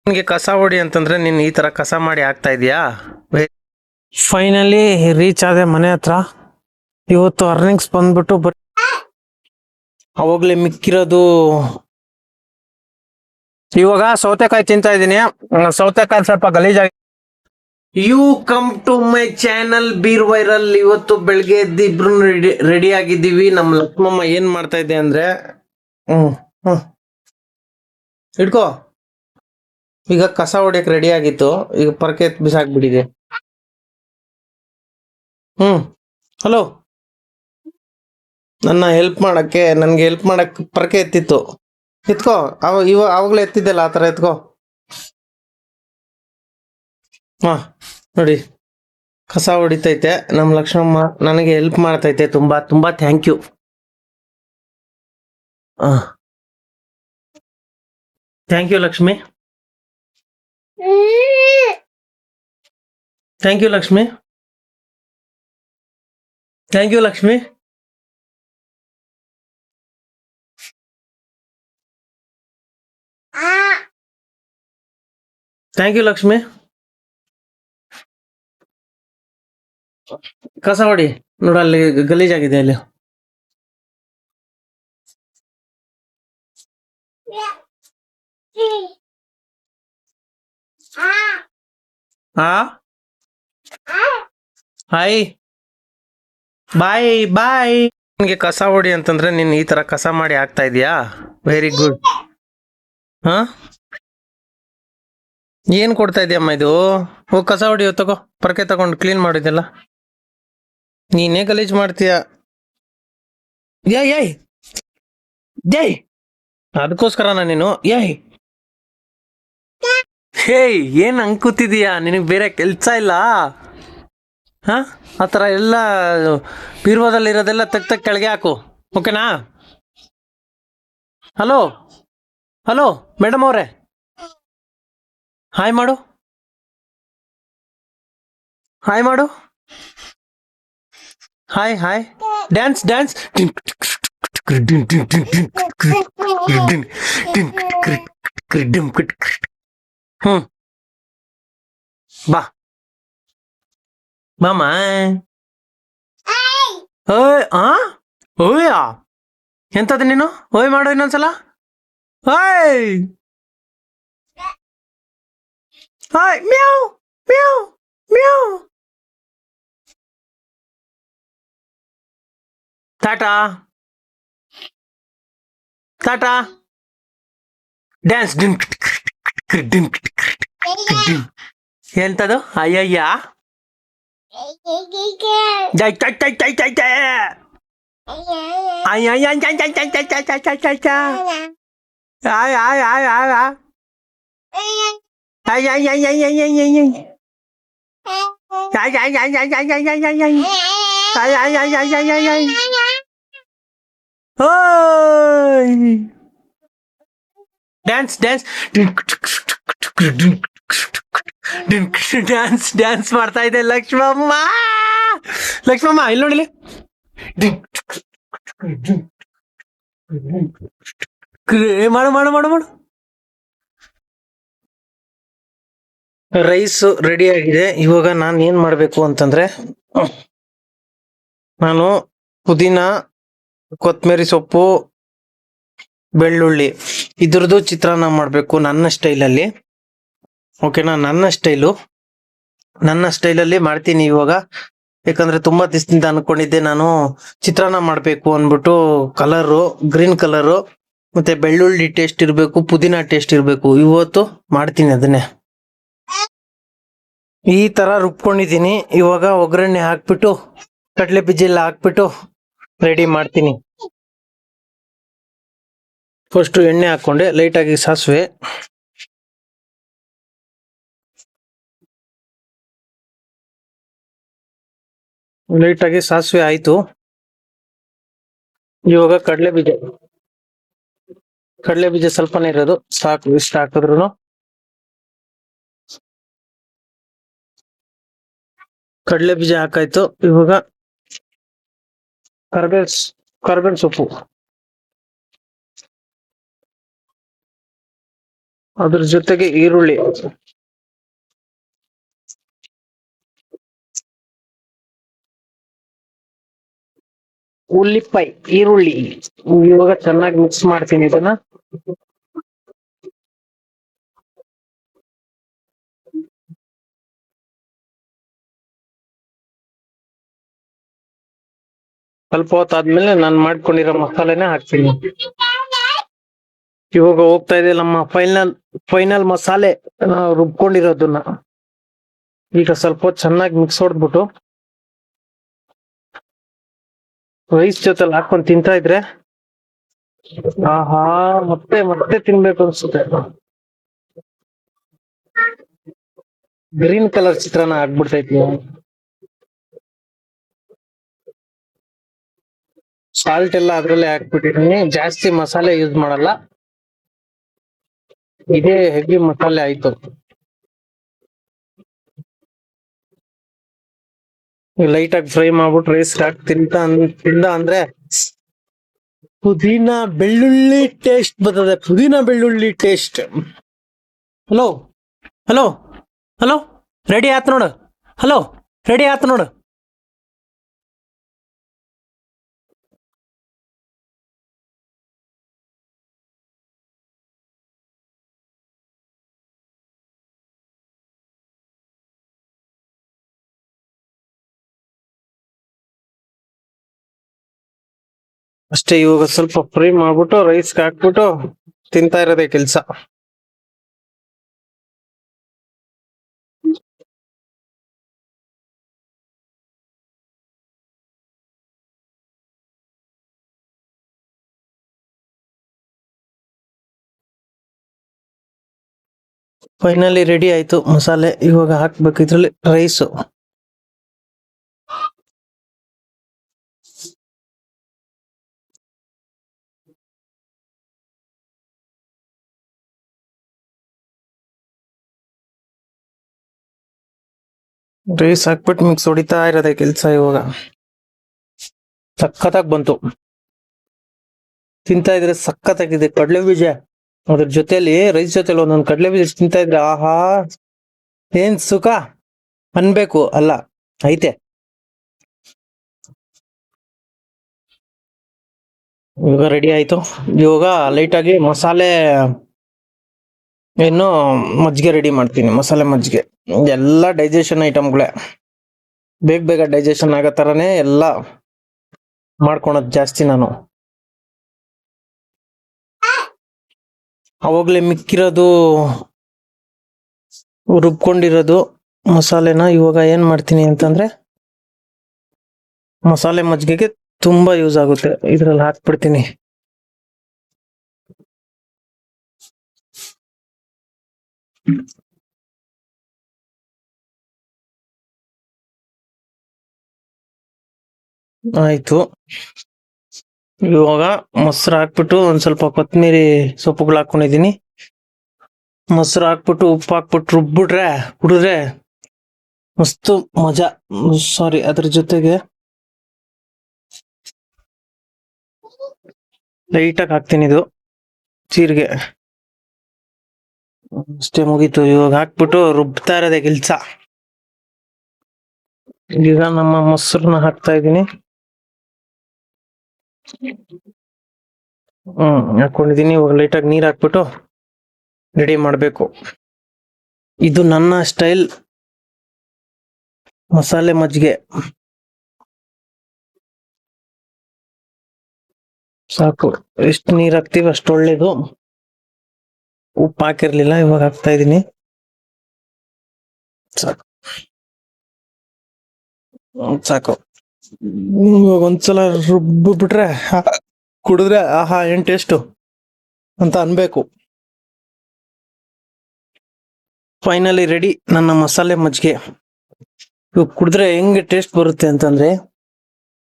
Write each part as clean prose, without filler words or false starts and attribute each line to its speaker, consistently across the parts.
Speaker 1: ನಿನಗೆ ಕಸ ಹೊಡಿ ಅಂತಂದ್ರೆ ನೀನು ಈ ತರ ಕಸ ಮಾಡಿ ಆಗ್ತಾ ಇದೀಯಾ? ಫೈನಲಿ ರೀಚ್ ಆದೆ ಮನೆ ಹತ್ರ. ಇವತ್ತು ಅರ್ನಿಂಗ್ಸ್ ಬಂದ್ಬಿಟ್ಟು ಅವಾಗ್ಲೇ ಮಿಕ್ಕಿರೋದು. ಇವಾಗ ಸೌತೆಕಾಯಿ ತಿಂತಾ ಇದೀನಿ. ಸೌತೆಕಾಯಿ ಸ್ವಲ್ಪ ಗಲೀಜಾಗಿ. You come to my channel beer viral. ಇವತ್ತು ಬೆಳಗ್ಗೆ ಎದ್ದು ಇಬ್ರು ರೆಡಿ ಆಗಿದ್ದೀವಿ. ನಮ್ ಲಕ್ಷ್ಮಮ್ಮ ಏನ್ ಮಾಡ್ತಾ ಇದೆ ಅಂದ್ರೆ ಇಟ್ಕೋ. ಈಗ ಕಸ ಹೊಡಿಯಕ್ ರೆಡಿ ಆಗಿತ್ತು. ಈಗ ಪರಕೆ ಬಿಸಾಕ್ಬಿಟ್ಟಿದೆ. ಹಲೋ, ನನ್ನ ಹೆಲ್ಪ್ ಮಾಡಕ್ಕೆ, ನನ್ಗೆ ಹೆಲ್ಪ್ ಮಾಡಕ್ ಪರಕೆ ಎತ್ತಿತ್ತು. ಎತ್ಕೋ. ಅವಾಗ್ಲೇ ಎತ್ತಿದ್ದೆಲ್ಲ ಆ ತರ ಎತ್ಕೋ. ನೋಡಿ, ಕಸ ಹೊಡಿತೈತೆ ನಮ್ ಲಕ್ಷ್ಮಮ್ಮ. ನನಗೆ ಹೆಲ್ಪ್ ಮಾಡ್ತೈತೆ. ತುಂಬಾ ತುಂಬಾ thank you. Thank you Lakshmi. Thank you Lakshmi. Thank you Lakshmi. Thank you Lakshmi. ಕಸ ಹೊಡಿ. ನೋಡ, ಅಲ್ಲಿ ಗಲೀಜಾಗಿದೆ. ಅಲ್ಲಿ ಹಾಯ್, ಬಾಯ್ ಬಾಯ್. ನಿನ್ಗೆ ಕಸ ಹೊಡಿ ಅಂತಂದ್ರೆ ನೀನ್ ಈ ತರ ಕಸ ಮಾಡಿ ಆಗ್ತಾ ಇದೀಯಾ? Very good. ಏನ್ ಕೊಡ್ತಾ ಇದೀಯಮ್ಮ ಇದು? ಹೋಗ್ ಕಸ ಹೊಡಿಯೋ, ತಗೋ. ಪರಕೆ ತಗೊಂಡು ಕ್ಲೀನ್ ಮಾಡಿದೆಲ್ಲ ನೀನೇ ಗಲೀಜ್ ಮಾಡ್ತೀಯ. ಏಯ್ ಜೈ, ಅದಕ್ಕೋಸ್ಕರನ ನೀನು? ಹೇಯ್, ಏನ್ ಅಂಕುತಿದೀಯಾ? ನಿನಗ್ ಬೇರೆ ಕೆಲ್ಸ ಇಲ್ಲ? ಆ ಥರ ಎಲ್ಲ ಬೀರ್ವಾದಲ್ಲಿ ಇರೋದೆಲ್ಲ ತೆಗ್ದು ಕೆಳಗೆ ಹಾಕು, ಓಕೆನಾ? ಹಲೋ ಹಲೋ ಮೇಡಮ್ ಅವರೇ, ಹಾಯ್ ಮಾಡು. ಹಾಯ್ ಮಾಡು. Hi hi. Dance dance. ಬಾ ಬಾಮ. ಓಯ್ ಓಯ್, ಎಂತದ ನೀನು? ಓಯ್ ಮಾಡು ಇನ್ನೊಂದ್ಸಲ. ಓಯ್ ಹಾಯ್. ಮ್ಯಾವ್ ಮ್ಯಾವ್ ಮ್ಯಾವ್. ಟಾಟಾ ಟಾಟಾ. ಡ್ಯಾನ್ಸ್. ಎಂತದು? ಅಯ್ಯಯ್ಯ. ಜೈ ಚೈ ಚೈ ಚೈ ಚೈ ಚೈ. ಅಯ್ಯಯ್ಯ ಚೈ ಚೈ ಚೈ ಚೈ ಚೈ ಚೈ ಚೈ ಚೈ ಚೈ. ಆಯ್ ಆಯ್ ಆಯ್ ಆಯ್ ಆಯ್. Ay ay ay ay ay ay ay ay. Ay ay ay ay ay ay ay ay ay. Ay ay ay ay ay ay ay. Oi. Dance dance. Dance dance ಮಾಡ್ತಾ ಇದೆ ಲಕ್ಷ್ಮಮ್ಮ. ಲಕ್ಷ್ಮಮ್ಮ ಇಲ್ಲಿ ನೋಡಿಲಿ. ಮಾಡು ಮಾಡು ಮಾಡು ಮಾಡು. ರೈಸ್ ರೆಡಿ ಆಗಿದೆ. ಇವಾಗ ನಾನು ಏನ್ ಮಾಡ್ಬೇಕು ಅಂತಂದ್ರೆ, ನಾನು ಪುದೀನ, ಕೊತ್ತಂಬರಿ ಸೊಪ್ಪು, ಬೆಳ್ಳುಳ್ಳಿ ಇದ್ರದ್ದು ಚಿತ್ರಾನ್ನ ಮಾಡ್ಬೇಕು ನನ್ನ ಸ್ಟೈಲಲ್ಲಿ, ಓಕೆನಾ? ನನ್ನ ಸ್ಟೈಲಲ್ಲಿ ಮಾಡ್ತೀನಿ ಇವಾಗ. ಯಾಕಂದ್ರೆ ತುಂಬಾ ದಿವಸದಿಂದ ಅನ್ಕೊಂಡಿದ್ದೆ ನಾನು ಚಿತ್ರಾನ್ನ ಮಾಡ್ಬೇಕು ಅನ್ಬಿಟ್ಟು. ಕಲರು ಗ್ರೀನ್ ಕಲರು ಮತ್ತೆ ಬೆಳ್ಳುಳ್ಳಿ ಟೇಸ್ಟ್ ಇರ್ಬೇಕು, ಪುದೀನ ಟೇಸ್ಟ್ ಇರ್ಬೇಕು. ಇವತ್ತು ಮಾಡ್ತೀನಿ ಅದನ್ನೇ. ಈ ತರ ರುಬ್ಕೊಂಡಿದ್ದೀನಿ. ಇವಾಗ ಒಗ್ಗರಣೆ ಹಾಕ್ಬಿಟ್ಟು, ಕಡಲೆ ಬೀಜ ಎಲ್ಲ ಹಾಕ್ಬಿಟ್ಟು ರೆಡಿ ಮಾಡ್ತೀನಿ. ಫಸ್ಟ್ ಎಣ್ಣೆ ಹಾಕೊಂಡೆ, ಲೈಟ್ ಆಗಿ ಸಾಸಿವೆ, ಆಯ್ತು. ಇವಾಗ ಕಡಲೆ ಬೀಜ ಸ್ವಲ್ಪನೇ ಇರೋದು, ಸಾಕು. ಇಷ್ಟ ಹಾಕಿದ್ರು ಕಡಲೆ ಬೀಜ ಹಾಕಾಯ್ತು. ಇವಾಗ ಕರ್ಬೇವಿನ ಸೊಪ್ಪು, ಅದ್ರ ಜೊತೆಗೆ ಈರುಳ್ಳಿ, ಉಳ್ಳಿಪಾಯಿ, ಈರುಳ್ಳಿ. ಇವಾಗ ಚೆನ್ನಾಗಿ ಮಿಕ್ಸ್ ಮಾಡ್ತೀನಿ ಇದನ್ನ. ಸ್ವಲ್ಪ ಹೊತ್ತಾದ್ಮೇಲೆ ನಾನು ಮಾಡ್ಕೊಂಡಿರೋ ಮಸಾಲೆನೆ ಹಾಕ್ತೀನಿ. ಇವಾಗ ಹೋಗ್ತಾ ಇದೆ ನಮ್ಮ ಫೈನಲ್ ಮಸಾಲೆ, ನಾವು ರುಬ್ಕೊಂಡಿರೋದನ್ನ. ಈಗ ಸ್ವಲ್ಪ ಹೊತ್ತು ಚೆನ್ನಾಗಿ ಮಿಕ್ಸ್ ಹೊಡೆದ್ಬಿಟ್ಟು ರೈಸ್ ಜೊತೆಲಿ ಹಾಕೊಂಡ್ ತಿಂತಾ ಇದ್ರೆ ಆಹಾ, ಮತ್ತೆ ಮತ್ತೆ ತಿನ್ಬೇಕು ಅನ್ಸುತ್ತೆ. ಗ್ರೀನ್ ಕಲರ್ ಚಿತ್ರಾನ್ನ ಆಗ್ಬಿಡ್ತೈತಿ. ಸಾಲ್ಟ್ ಎಲ್ಲ ಅದ್ರಲ್ಲೇ ಹಾಕ್ಬಿಟ್ಟಿದೀನಿ, ಜಾಸ್ತಿ ಮಸಾಲೆ ಯೂಸ್ ಮಾಡಲ್ಲ. ಇದೇ ಹೆವಿ ಮಸಾಲೆ ಆಯ್ತು. ಲೈಟ್ ಆಗಿ ಫ್ರೈ ಮಾಡ್ಬಿಟ್ಟು ರೈಸ್ ಹಾಕಿ ತಿಂದ ಅಂದ್ರೆ ಪುದೀನ ಬೆಳ್ಳುಳ್ಳಿ ಟೇಸ್ಟ್ ಬರ್ತದೆ. ಪುದೀನ ಬೆಳ್ಳುಳ್ಳಿ taste. Hello hello hello, ready ಆತ್ ನೋಡು. ಹಲೋ, ರೆಡಿ ಆತ್ ನೋಡು. ಅಷ್ಟೇ, ಇವಾಗ ಸ್ವಲ್ಪ ಫ್ರೈ ಮಾಡ್ಬಿಟ್ಟು ರೈಸ್ಗೆ ಹಾಕ್ಬಿಟ್ಟು ತಿಂತಾ ಇರೋದೇ ಕೆಲ್ಸ. ಫೈನಲಿ ರೆಡಿ ಆಯ್ತು ಮಸಾಲೆ. ಇವಾಗ ಹಾಕ್ಬೇಕು ಇದ್ರಲ್ಲಿ ರೈಸು. ರೈಸ್ ಹಾಕ್ಬಿಟ್ಟು ಮಿಕ್ಸ್ ಹೊಡಿತಾ ಇರೋದೇ ಕೆಲ್ಸ. ಇವಾಗ ಸಖತ್ತಾಗಿ ಬಂತು, ತಿಂತಾ ಇದ್ರೆ ಸಖತ್ತಾಗಿದೆ. ಕಡಲೆ ಬೀಜ ಅದ್ರ ಜೊತೆಲಿ, ರೈಸ್ ಜೊತೆಲಿ ಒಂದೊಂದು ಕಡಲೆ ಬೀಜ ತಿಂತಾ ಇದ್ರೆ ಆಹಾ, ಏನ್ ಸುಖ ಅನ್ಬೇಕು ಅಲ್ಲ, ಐತೆ. ಇವಾಗ ರೆಡಿ ಆಯ್ತು. ಇವಾಗ ಲೈಟ್ ಆಗಿ ಮಸಾಲೆ, ಇನ್ನು ಮಜ್ಜಿಗೆ ರೆಡಿ ಮಾಡ್ತೀನಿ. ಮಸಾಲೆ ಮಜ್ಜಿಗೆ ಎಲ್ಲ ಡೈಜೆಷನ್ ಐಟಮ್ಗಳೇ, ಬೇಗ ಬೇಗ ಡೈಜೆಷನ್ ಆಗೋ ತರನೇ ಎಲ್ಲ ಮಾಡ್ಕೊಳೋದು ಜಾಸ್ತಿ ನಾನು. ಅವಾಗ್ಲೇ ಮಿಕ್ಕಿರೋದು ರುಬ್ಕೊಂಡಿರೋದು ಮಸಾಲೆನ ಇವಾಗ ಏನ್ ಮಾಡ್ತೀನಿ ಅಂತಂದ್ರೆ, ಮಸಾಲೆ ಮಜ್ಜಿಗೆಗೆ ತುಂಬಾ ಯೂಸ್ ಆಗುತ್ತೆ, ಇದ್ರಲ್ಲಿ ಹಾಕ್ಬಿಡ್ತೀನಿ. ಆಯ್ತು. ಇವಾಗ ಮೊಸರು ಹಾಕ್ಬಿಟ್ಟು ಒಂದ್ ಸ್ವಲ್ಪ ಕೊತ್ತಂಬರಿ ಸೊಪ್ಪುಗಳು ಹಾಕೊಂಡಿದೀನಿ. ಮೊಸರು ಹಾಕ್ಬಿಟ್ಟು ಉಪ್ಪು ಹಾಕ್ಬಿಟ್ಟು ರುಬ್ಬಿಟ್ರೆ, ಕುಡಿದ್ರೆ ಮಸ್ತು ಮಜಾ. ಸಾರಿ, ಅದ್ರ ಜೊತೆಗೆ ಲೈಟಾಗಿ ಹಾಕ್ತೀನಿ ಇದು ಜೀರಿಗೆ. ಅಷ್ಟೇ, ಮುಗೀತು. ಇವಾಗ ಹಾಕ್ಬಿಟ್ಟು ರುಬ್ತಾ ಇರೋದೇ ಕೆಲ್ಸ. ಈಗ ನಮ್ಮ ಮೊಸರನ್ನ ಹಾಕ್ತಾ ಇದ್ದೀನಿ. ಹಾಕೊಂಡಿದೀನಿ. ಇವಾಗ ಲೈಟಾಗಿ ನೀರ್ ಹಾಕ್ಬಿಟ್ಟು ರೆಡಿ ಮಾಡ್ಬೇಕು. ಇದು ನನ್ನ ಸ್ಟೈಲ್ ಮಸಾಲೆ ಮಜ್ಜಿಗೆ. ಸಾಕು, ಎಷ್ಟು ನೀರ್ ಹಾಕ್ತಿವಿ ಅಷ್ಟು ಒಳ್ಳೇದು. ಉಪ್ಪು ಹಾಕಿರ್ಲಿಲ್ಲ, ಇವಾಗ ಹಾಕ್ತಾ ಇದೀನಿ. ಸಾಕು ಸಾಕು. ಇವಾಗ ಒಂದ್ಸಲ ರುಬ್ಬ ಬಿಟ್ರೆ, ಕುಡಿದ್ರೆ ಆಹಾ ಏನ್ ಟೇಸ್ಟು ಅಂತ ಅನ್ಬೇಕು. ಫೈನಲಿ ರೆಡಿ ನನ್ನ ಮಸಾಲೆ ಮಜ್ಜಿಗೆ. ಇವಾಗ ಕುಡಿದ್ರೆ ಹೆಂಗೆ ಟೇಸ್ಟ್ ಬರುತ್ತೆ ಅಂತಂದ್ರೆ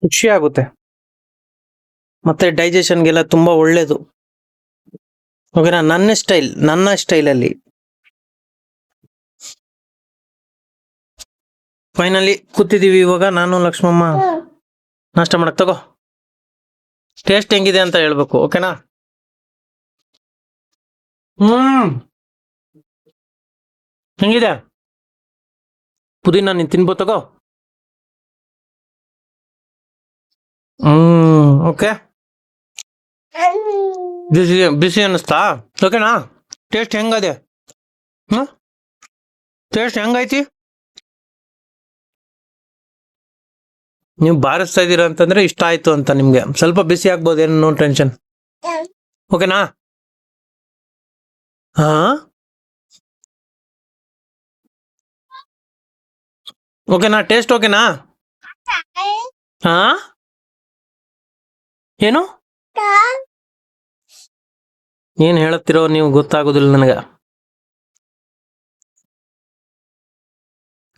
Speaker 1: ಖುಷಿ ಆಗುತ್ತೆ, ಮತ್ತೆ ಡೈಜೆಷನ್ಗೆಲ್ಲ ತುಂಬಾ ಒಳ್ಳೇದು. ಓಕೆನಾ? ನನ್ನ ಸ್ಟೈಲಲ್ಲಿ ಫೈನಲಿ ಕೂತಿದೀವಿ. ಇವಾಗ ನಾನು ಲಕ್ಷ್ಮಮ್ಮ ನಾಷ್ಟ ಮಾಡಕ್. ತಗೋ, ಟೇಸ್ಟ್ ಹೆಂಗಿದೆ ಅಂತ ಹೇಳ್ಬೇಕು. ಓಕೆನಾ? ಹೆಂಗಿದೆ ಪುದೀನ? ನೀನ್ ತಿನ್ಬೋ ತಗೋ. ಓಕೆ. ಬಿಸಿ ಬಿಸಿ ಅನ್ನಿಸ್ತಾ? ಓಕೆನಾ? ಟೇಸ್ಟ್ ಹೆಂಗದೆ? ಹ್ಮ್, ಟೇಸ್ಟ್ ಹೆಂಗೈತಿ? ನೀವು ಬಾರಿಸ್ತಾ ಇದೀರ ಅಂತಂದ್ರೆ ಇಷ್ಟ ಆಯ್ತು ಅಂತ ನಿಮ್ಗೆ. ಸ್ವಲ್ಪ ಬಿಸಿ ಆಗ್ಬೋದೇನು, ನೋ ಟೆನ್ಷನ್. ಓಕೆನಾ? ಹಾ, ಓಕೆನಾ? ಟೇಸ್ಟ್ ಓಕೆನಾ? ಹಾ, ಏನು ಏನ್ ಹೇಳತ್ತಿರೋ ನೀವು ಗೊತ್ತಾಗೋದಿಲ್ಲ ನನಗೆ.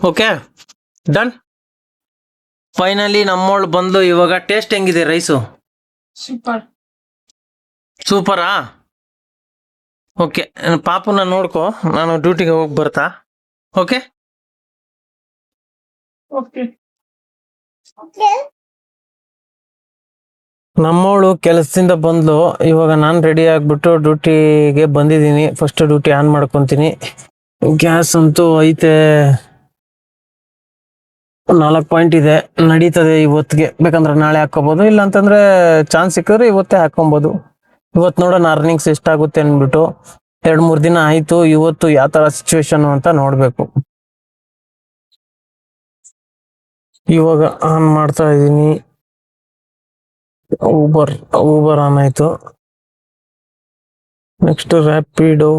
Speaker 1: Okay, done. ಫೈನಲಿ ನಮ್ಮೋಳು ಬಂದು. ಇವಾಗ ಟೇಸ್ಟ್ ಹೆಂಗಿದೆ ರೈಸು?
Speaker 2: ಸೂಪರ್.
Speaker 1: ಸೂಪರಾ? ಓಕೆ, ಪಾಪುನ ನೋಡ್ಕೊ, ನಾನು ಡ್ಯೂಟಿಗೆ ಹೋಗಿ ಬರ್ತಾ. ಓಕೆ.
Speaker 2: ಓಕೆ.
Speaker 1: ನಮ್ಮೋಳು ಕೆಲಸದಿಂದ ಬಂದ್ಲು. ಇವಾಗ ನಾನು ರೆಡಿ ಆಗ್ಬಿಟ್ಟು ಡ್ಯೂಟಿಗೆ ಬಂದಿದ್ದೀನಿ. ಫಸ್ಟ್ ಡ್ಯೂಟಿ ಆನ್ ಮಾಡ್ಕೊಂತೀನಿ. ಗ್ಯಾಸ್ ಅಂತೂ ಐತೆ, 4 ಪಾಯಿಂಟ್ ಇದೆ. ನಡೀತದೆ ಇವತ್ತಿಗೆ. ಬೇಕಂದ್ರೆ ನಾಳೆ ಹಾಕೋಬಹುದು, ಇಲ್ಲ ಅಂತಂದ್ರೆ ಚಾನ್ಸ್ ಸಿಕ್ಕಿದ್ರೆ ಇವತ್ತೇ ಹಾಕೊಬಹುದು. ಇವತ್ತು ನೋಡೋಣ ಅರ್ನಿಂಗ್ಸ್ ಎಷ್ಟಾಗುತ್ತೆ ಅನ್ಬಿಟ್ಟು. 2-3 ದಿನ ಆಯ್ತು. ಇವತ್ತು ಯಾವ ತರ ಸಿಚುವೇಶನ್ ಅಂತ ನೋಡ್ಬೇಕು. ಇವಾಗ ಆನ್ ಮಾಡ್ತಾ ಇದ್ದೀನಿ. ಊಬರ್ ಆನ್ ಆಯ್ತು. ನೆಕ್ಸ್ಟ್ ರ್ಯಾಪಿಡೋ.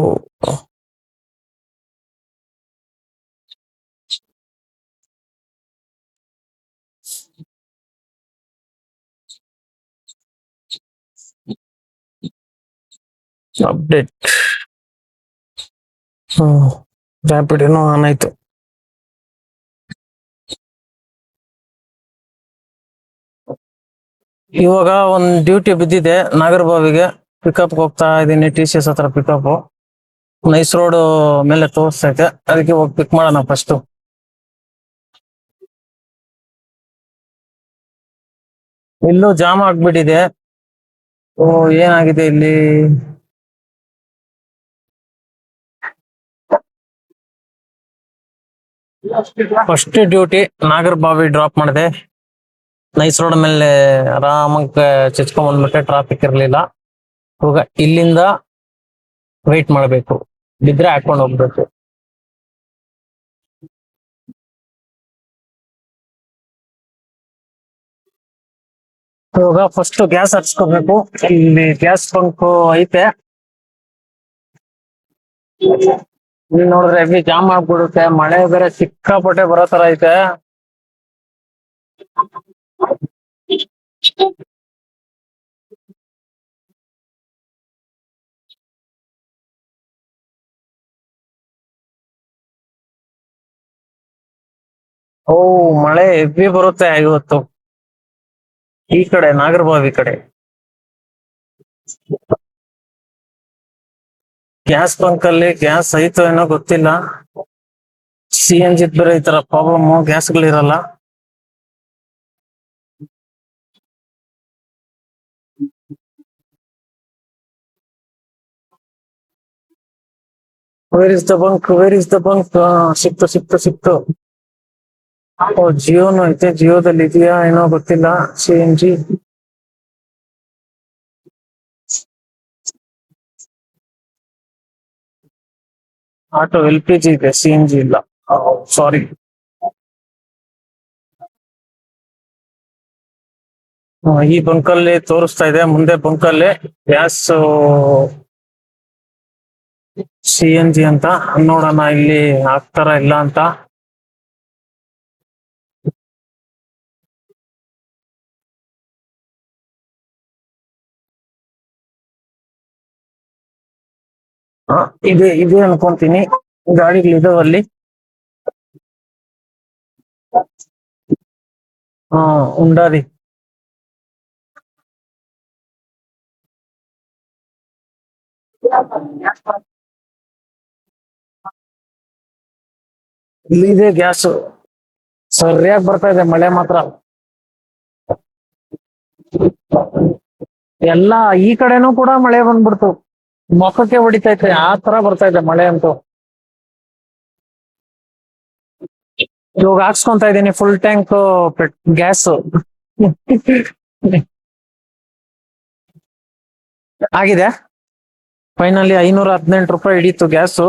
Speaker 1: ಅಪ್ಡೇಟ್. ರ್ಯಾಪಿಡೋನು ಆನ್ ಆಯ್ತು. ಇವಾಗ ಒಂದ್ ಡ್ಯೂಟಿ ಬಿದ್ದಿದೆ ನಾಗರಬಾವಿಗೆ. ಪಿಕಪ್ ಹೋಗ್ತಾ ಇದ್ದೀನಿ. TCS ಹತ್ರ ಪಿಕಪ್. ನೈಸ್ ರೋಡ್ ಮೇಲೆ ತೋರಿಸ್ತೈತೆ, ಅದಕ್ಕೆ ಹೋಗಿ ಪಿಕ್ ಮಾಡೋಣ ಫಸ್ಟ್. ಇಲ್ಲೂ ಜಾಮ್ ಆಗ್ಬಿಟ್ಟಿದೆ. ಓ, ಏನಾಗಿದೆ ಇಲ್ಲಿ? ಫಸ್ಟ್ ಡ್ಯೂಟಿ ನಾಗರಬಾವಿ ಡ್ರಾಪ್ ಮಾಡಿದೆ. ನೈಸ್ ರೋಡ್ ಮೇಲೆ ಆರಾಮಾಗಿ ಚಚ್ಕೊಂಡ್ ಬಂದ್ಬಿಟ್ಟೆ, ಟ್ರಾಫಿಕ್ ಇರ್ಲಿಲ್ಲ. ಇವಾಗ ಇಲ್ಲಿಂದ ವೇಟ್ ಮಾಡ್ಬೇಕು, ಬಿದ್ರೆ ಹಾಕೊಂಡು ಹೋಗ್ಬೇಕು. ಇವಾಗ ಫಸ್ಟ್ ಗ್ಯಾಸ್ ಹಚ್ಕೋಬೇಕು. ಇಲ್ಲಿ ಗ್ಯಾಸ್ ಬಂಕ್ ಐತೆ. ಇಲ್ಲಿ ನೋಡಿದ್ರೆ ಹೆವಿ ಜಾಮ್ ಆಗ್ಬಿಡುತ್ತೆ. ಮಳೆ ಬೇರೆ ಸಿಕ್ಕಾಪಟ್ಟೆ ಬರೋ ತರ ಐತೆ. ಓ, ಮಳೆ ಹೆವಿ ಬರುತ್ತೆ ಇವತ್ತು ಈ ಕಡೆ ನಾಗರಬಾವಿ ಕಡೆ. ಗ್ಯಾಸ್ ಬಂಕ್ ಅಲ್ಲಿ ಗ್ಯಾಸ್ ಐತೋ ಏನೋ ಗೊತ್ತಿಲ್ಲ. CNG ಬೇರೆ ಈ ತರ ಪ್ರಾಬ್ಲಮ್, ಗ್ಯಾಸ್ಗಳಿರಲ್ಲ. Where is the bunk, where is the bunk? ಸಿಕ್ತು. ಓ, ಜಿಯೋನು ಐತೆ. ಜಿಯೋದಲ್ಲಿ ಇದೆಯಾ ಏನೋ ಗೊತ್ತಿಲ್ಲ. CNG ಆಟೋ LPG ಇದೆ, CNG ಇಲ್ಲ. ಸಾರಿ. ಈ ಬಂಕಲ್ಲಿ ತೋರಿಸ್ತಾ ಇದೆ. ಮುಂದೆ ಬಂಕಲ್ಲಿ ಗ್ಯಾಸ್ CNG ಅಂತ. ನೋಡೋಣ ಇಲ್ಲಿ ಹಾಕ್ತಾರ ಇಲ್ಲ ಅಂತ. ಇದೆ ಅನ್ಕೊಂತೀನಿ. ಗಾಡಿಗಳಿದಾವಲ್ಲಿ. ಉಂಡಾದಿ. ಇಲ್ಲಿದೆ ಗ್ಯಾಸ್. ಸರಿಯಾಗಿ ಬರ್ತಾ ಇದೆ ಮಳೆ ಮಾತ್ರ. ಎಲ್ಲಾ ಈ ಕಡೆನೂ ಕೂಡ ಮಳೆ ಬಂದ್ಬಿಡ್ತು. ಮೊಖಕ್ಕೆ ಹೊಡಿತೈತೆ, ಆ ತರ ಬರ್ತಾ ಇದೆ ಮಳೆ ಅಂತೂ.
Speaker 2: ಇವಾಗ ಹಾಕ್ಸ್ಕೊಂತ ಇದೀನಿ ಫುಲ್ ಟ್ಯಾಂಕ್ ಗ್ಯಾಸ್ ಆಗಿದೆ. ಫೈನಲಿ 518 ರೂಪಾಯಿ ಹಿಡೀತು ಗ್ಯಾಸು.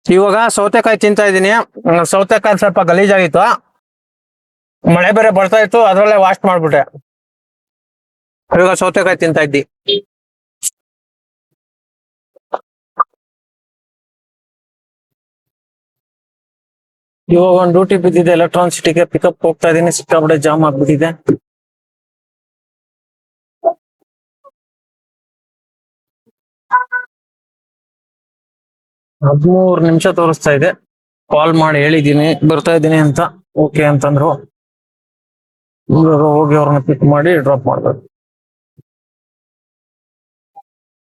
Speaker 2: ಇವಾಗ ಸೌತೆಕಾಯಿ ತಿಂತಾ ಇದೀನಿ. ಸೌತೆಕಾಯಿ ಸ್ವಲ್ಪ ಗಲೀಜಾಗಿತ್ತು, ಮಳೆ ಬೇರೆ ಬರ್ತಾ ಇತ್ತು, ಅದ್ರಲ್ಲೇ ವಾಶ್ ಮಾಡ್ಬಿಟ್ಟೆ. ಇವಾಗ ಸೌತೆಕಾಯಿ ತಿಂತಾ ಇದ್ದಿ. ಇವಾಗ ಒಂದು ಡ್ಯೂಟಿ ಬಿದ್ದಿದೆ ಎಲೆಕ್ಟ್ರಾನ್ ಸಿಟಿಗೆ, ಪಿಕಪ್ ಹೋಗ್ತಾ ಇದೀನಿ. ಸಿಕ್ಕಾಪಟ್ಟೆ ಜಾಮ್ ಆಗ್ಬಿಟ್ಟಿದೆ. ಹದಿಮೂರು ನಿಮಿಷ ತೋರಿಸ್ತಾ ಇದೆ. ಕಾಲ್ ಮಾಡಿ ಹೇಳಿದೀನಿ ಬರ್ತಾ ಇದ್ದೀನಿ ಅಂತ, ಓಕೆ ಅಂತಂದ್ರು. ಇವಾಗ ಹೋಗಿ ಅವ್ರನ್ನ ಪಿಕ್ ಮಾಡಿ ಡ್ರಾಪ್ ಮಾಡ್ಬೇಕು.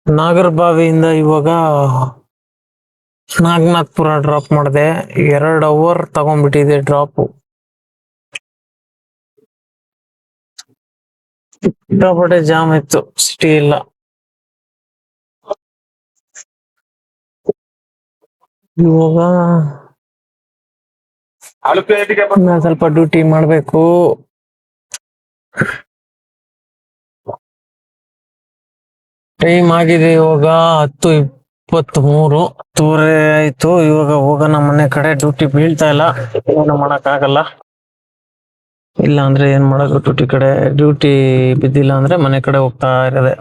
Speaker 2: ನಾಗರಬಾವಿಯಿಂದ ಇವಾಗ ನಾಗನಾಥ್ಪುರ ಡ್ರಾಪ್ ಮಾಡಿದೆ. 2 ಅವರ್ ತಗೊಂಡ್ಬಿಟ್ಟಿದೆ ಡ್ರಾಪ್. ಸಿಕ್ಕಾಪಟ್ಟೆ ಜಾಮ್ ಇತ್ತು, ಸಿಟಿ ಇಲ್ಲ. ಇವಾಗ ಸ್ವಲ್ಪ ಡ್ಯೂಟಿ ಮಾಡ್ಬೇಕು. ಟೈಮ್ ಆಗಿದೆ ಇವಾಗ 10:23, 10:30 ಆಯ್ತು. ಇವಾಗ ಹೋಗೋಣ ಮನೆ ಕಡೆ. ಡ್ಯೂಟಿ ಬೀಳ್ತಾ ಇಲ್ಲ, ಏನು ಮಾಡಕ್ ಆಗಲ್ಲ. ಇಲ್ಲ ಅಂದ್ರೆ ಏನ್ ಮಾಡೋದು, ಡ್ಯೂಟಿ ಕಡೆ ಡ್ಯೂಟಿ ಬಿದ್ದಿಲ್ಲ ಅಂದ್ರೆ ಮನೆ ಕಡೆ ಹೋಗ್ತಾ ಇರೋದೆ.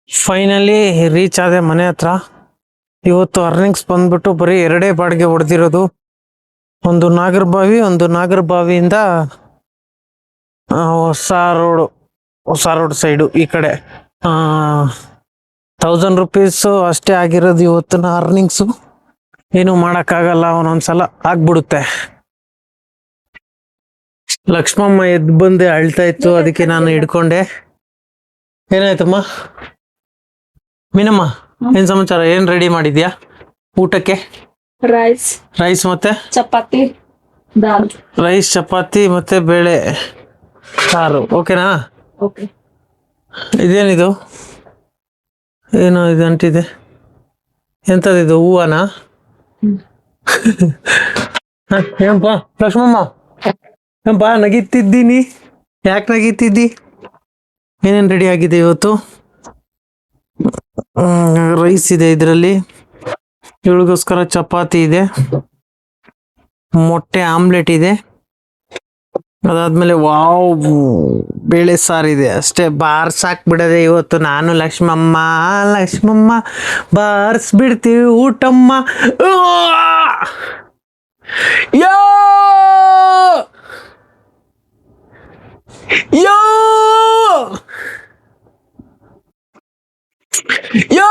Speaker 2: ಫೈನಲಿ ರೀಚ್ ಆದೆ ಮನೆ ಹತ್ರ. ಇವತ್ತು ಅರ್ನಿಂಗ್ಸ್ ಬಂದ್ಬಿಟ್ಟು ಬರೀ 2 ಬಾಡಿಗೆ ಹೊಡೆದಿರೋದು. ಒಂದು ನಾಗರಬಾವಿಯಿಂದ ಹೊಸ ರೋಡ್ ಸೈಡು ಈ ಕಡೆ 1000 ರೂಪೀಸ್ ಅಷ್ಟೇ ಆಗಿರೋದು ಇವತ್ತಿನ ಅರ್ನಿಂಗ್ಸು. ಏನು ಮಾಡಕ್ಕಾಗಲ್ಲ, ಒಂದೊಂದ್ಸಲ ಆಗ್ಬಿಡುತ್ತೆ. ಲಕ್ಷ್ಮಮ್ಮ ಎದ್ದು ಬಂದೆ ಅಳ್ತಾ ಇತ್ತು, ಅದಕ್ಕೆ ನಾನು ಹಿಡ್ಕೊಂಡೆ. ಏನಾಯ್ತಮ್ಮ ಮೀನಮ್ಮ, ಏನ್ ಸಮಾಚಾರ? ಏನ್ ರೆಡಿ ಮಾಡಿದ್ಯಾ ಊಟಕ್ಕೆ? ರೈಸ್ ಮತ್ತೆ
Speaker 3: ಚಪಾತಿ, ದಾಲ್.
Speaker 1: ರೈಸ್, ಚಪಾತಿ ಮತ್ತೆ ಬೇಳೆ ಸಾರು. ಓಕೆನಾ?
Speaker 3: ಓಕೆ.
Speaker 1: ಇದೇನಿದು? ಏನೋ ಇದು ಅಂಟಿದೆ, ಎಂತದಿದು? ಹೂವನಾ? ಏನಪ್ಪ ಲಕ್ಷ್ಮಮ್ಮ, ಏನಪ್ಪ ನಗಿತಿದ್ದೀನಿ? ಯಾಕೆ ನಗಿತಿದ್ದಿ? ಏನೇನು ರೆಡಿ ಆಗಿದೆ ಇವತ್ತು? ರೈಸ್ ಇದೆ ಇದರಲ್ಲಿ, ಇವಳಿಗೋಸ್ಕರ ಚಪಾತಿ ಇದೆ, ಮೊಟ್ಟೆ ಆಮ್ಲೆಟ್ ಇದೆ, ಅದಾದ್ಮೇಲೆ ವಾವ್ ಬೇಳೆ ಸಾರಿದೆ. ಅಷ್ಟೇ, ಬಾರ್ಸಾಕ್ ಬಿಡದೆ ಇವತ್ತು ನಾನು ಲಕ್ಷ್ಮಮ್ಮ ಬಾರ್ಸ್ಬಿಡ್ತೀವಿ ಊಟಮ್ಮ. ಯೋ ಯೋ ಯೋ